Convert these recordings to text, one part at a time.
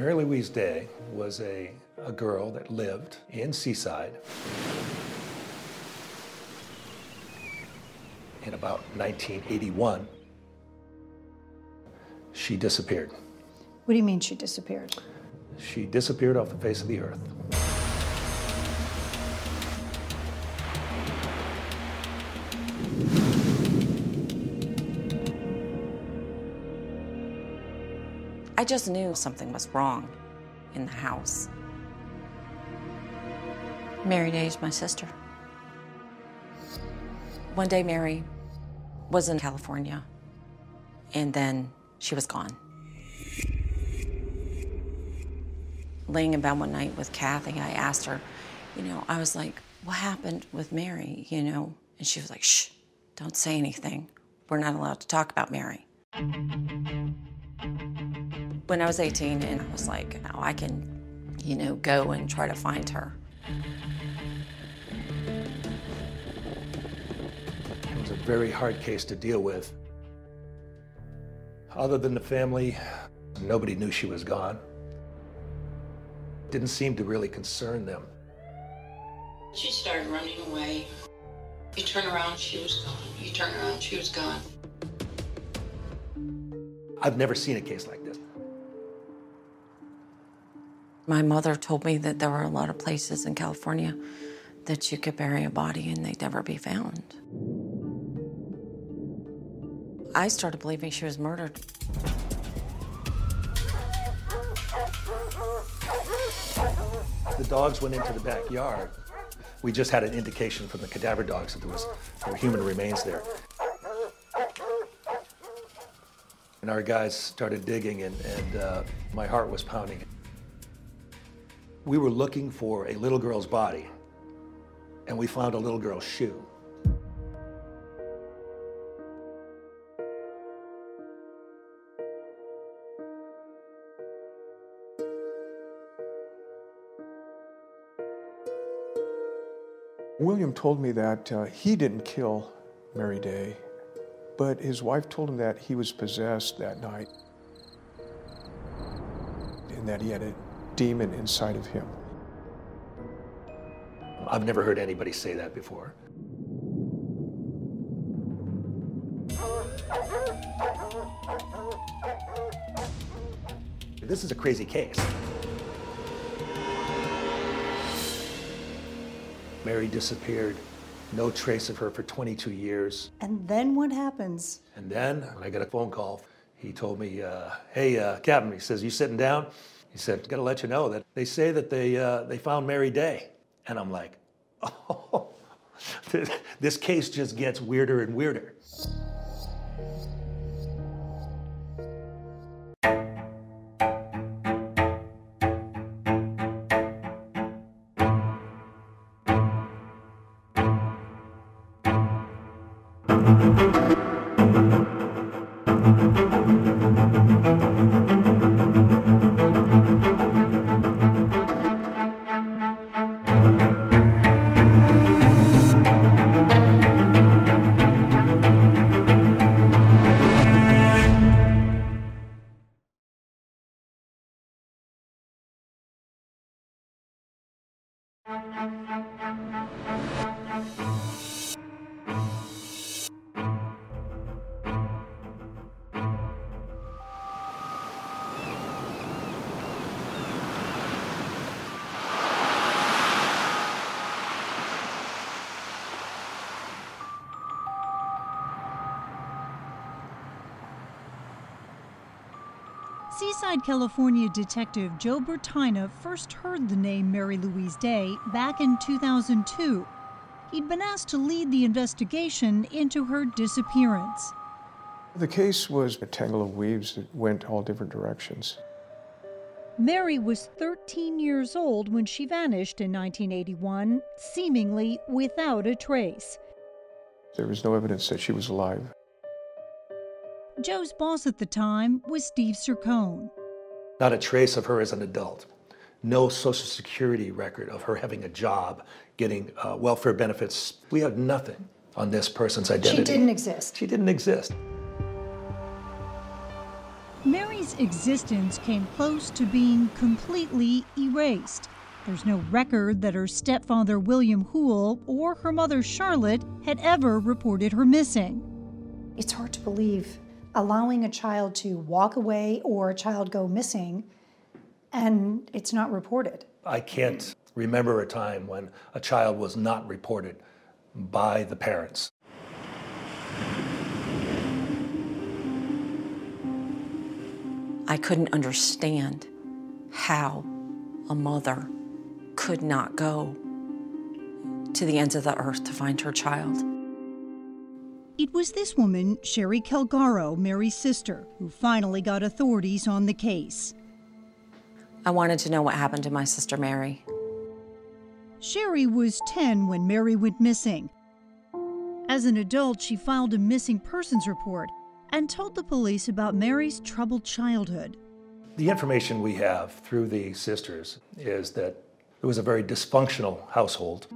Mary Louise Day was a girl that lived in Seaside in about 1981. She disappeared. What do you mean she disappeared? She disappeared off the face of the earth. I just knew something was wrong in the house. Mary Day is my sister. One day Mary was in California, and then she was gone. Laying in bed one night with Kathy, I asked her, I was like, what happened with Mary, And she was like, shh, don't say anything. We're not allowed to talk about Mary. When I was 18, and I was like, now I can, go and try to find her. It was a very hard case to deal with. Other than the family, nobody knew she was gone. It didn't seem to really concern them. She started running away. You turn around, she was gone. You turn around, she was gone. I've never seen a case like this. My mother told me that there were a lot of places in California that you could bury a body and they'd never be found. I started believing she was murdered. The dogs went into the backyard. We just had an indication from the cadaver dogs that there were human remains there. And our guys started digging, and my heart was pounding. We were looking for a little girl's body, and we found a little girl's shoe. William told me that he didn't kill Mary Day, but his wife told him that he was possessed that night and that he had a demon inside of him. I've never heard anybody say that before. This is a crazy case. Mary disappeared, no trace of her for 22 years. And then what happens? And then, when I got a phone call, he told me, hey, Captain, he says, you sitting down? He said, gotta let you know that they say that they found Mary Day. And I'm like, oh, this case just gets weirder and weirder. Seaside, California detective Joe Bertina first heard the name Mary Louise Day back in 2002. He'd been asked to lead the investigation into her disappearance. The case was a tangle of weaves that went all different directions. Mary was 13 years old when she vanished in 1981, seemingly without a trace. There was no evidence that she was alive. Joe's boss at the time was Steve Sircone. Not a trace of her as an adult. No Social Security record of her having a job, getting welfare benefits. We have nothing on this person's identity. She didn't exist. She didn't exist. Mary Mary's existence came close to being completely erased. There's no record that her stepfather, William Hoole, or her mother, Charlotte, had ever reported her missing. It's hard to believe allowing a child to walk away or a child go missing and it's not reported. I can't remember a time when a child was not reported by the parents. I couldn't understand how a mother could not go to the ends of the earth to find her child. It was this woman, Sherry Calgaro, Mary's sister, who finally got authorities on the case. I wanted to know what happened to my sister Mary. Sherry was 10 when Mary went missing. As an adult, she filed a missing persons report and told the police about Mary's troubled childhood. The information we have through the sisters is that it was a very dysfunctional household.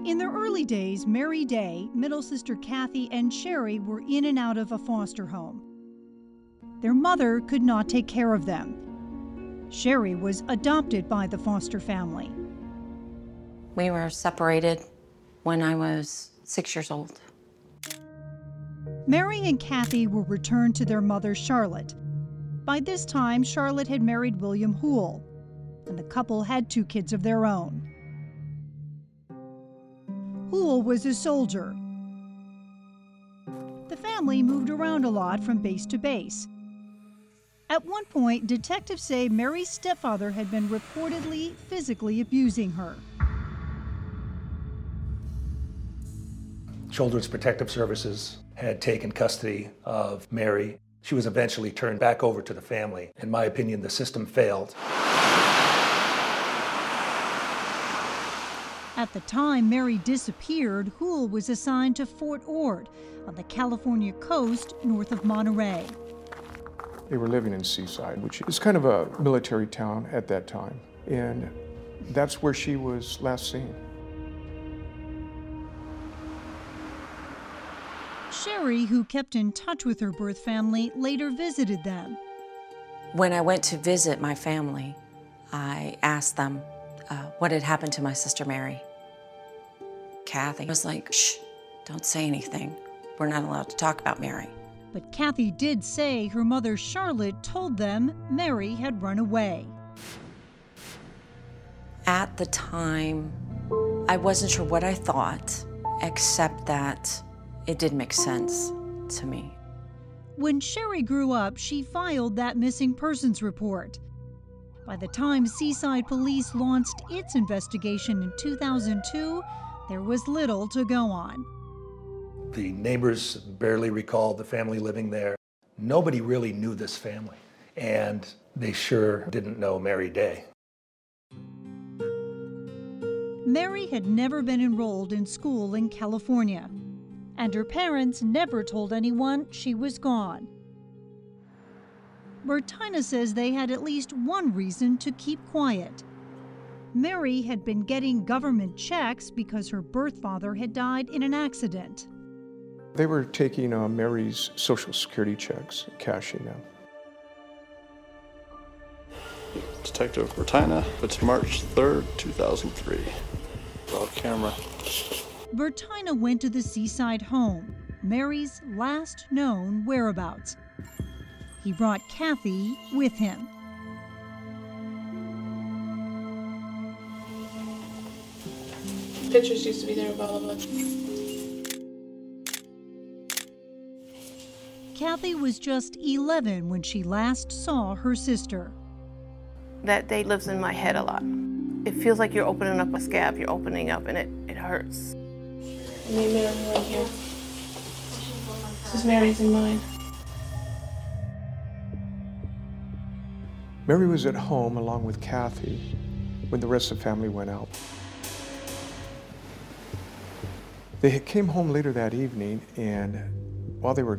In their early days, Mary Day, middle sister Kathy, and Sherry were in and out of a foster home. Their mother could not take care of them. Sherry was adopted by the foster family. We were separated when I was 6 years old. Mary and Kathy were returned to their mother, Charlotte. By this time, Charlotte had married William Hoole, and the couple had 2 kids of their own. Hoole was a soldier. The family moved around a lot from base to base. At one point, detectives say Mary's stepfather had been reportedly physically abusing her. Children's Protective Services had taken custody of Mary. She was eventually turned back over to the family. In my opinion, the system failed. At the time Mary disappeared, Hoole was assigned to Fort Ord on the California coast north of Monterey. They were living in Seaside, which is kind of a military town at that time. And that's where she was last seen. Sherry, who kept in touch with her birth family, later visited them. When I went to visit my family, I asked them what had happened to my sister Mary. Kathy was like, shh, don't say anything. We're not allowed to talk about Mary. But Kathy did say her mother Charlotte told them Mary had run away. At the time, I wasn't sure what I thought, except that it didn't make sense to me. When Sherry grew up, she filed that missing persons report. By the time Seaside Police launched its investigation in 2002, there was little to go on. The neighbors barely recalled the family living there. Nobody really knew this family, and they sure didn't know Mary Day. Mary had never been enrolled in school in California, and her parents never told anyone she was gone. Bertina says they had at least one reason to keep quiet. Mary had been getting government checks because her birth father had died in an accident. They were taking Mary's Social Security checks, cashing them. Detective Bertina, it's March 3rd, 2003. Off camera. Bertina went to the Seaside home, Mary's last known whereabouts. He brought Kathy with him. Pictures used to be there of all of us. Kathy was just 11 when she last saw her sister. That day lives in my head a lot. It feels like you're opening up a scab, you're opening up, and it hurts. Me and Mary right here. This is Mary's and mine. Mary was at home along with Kathy when the rest of the family went out. They came home later that evening, and while they were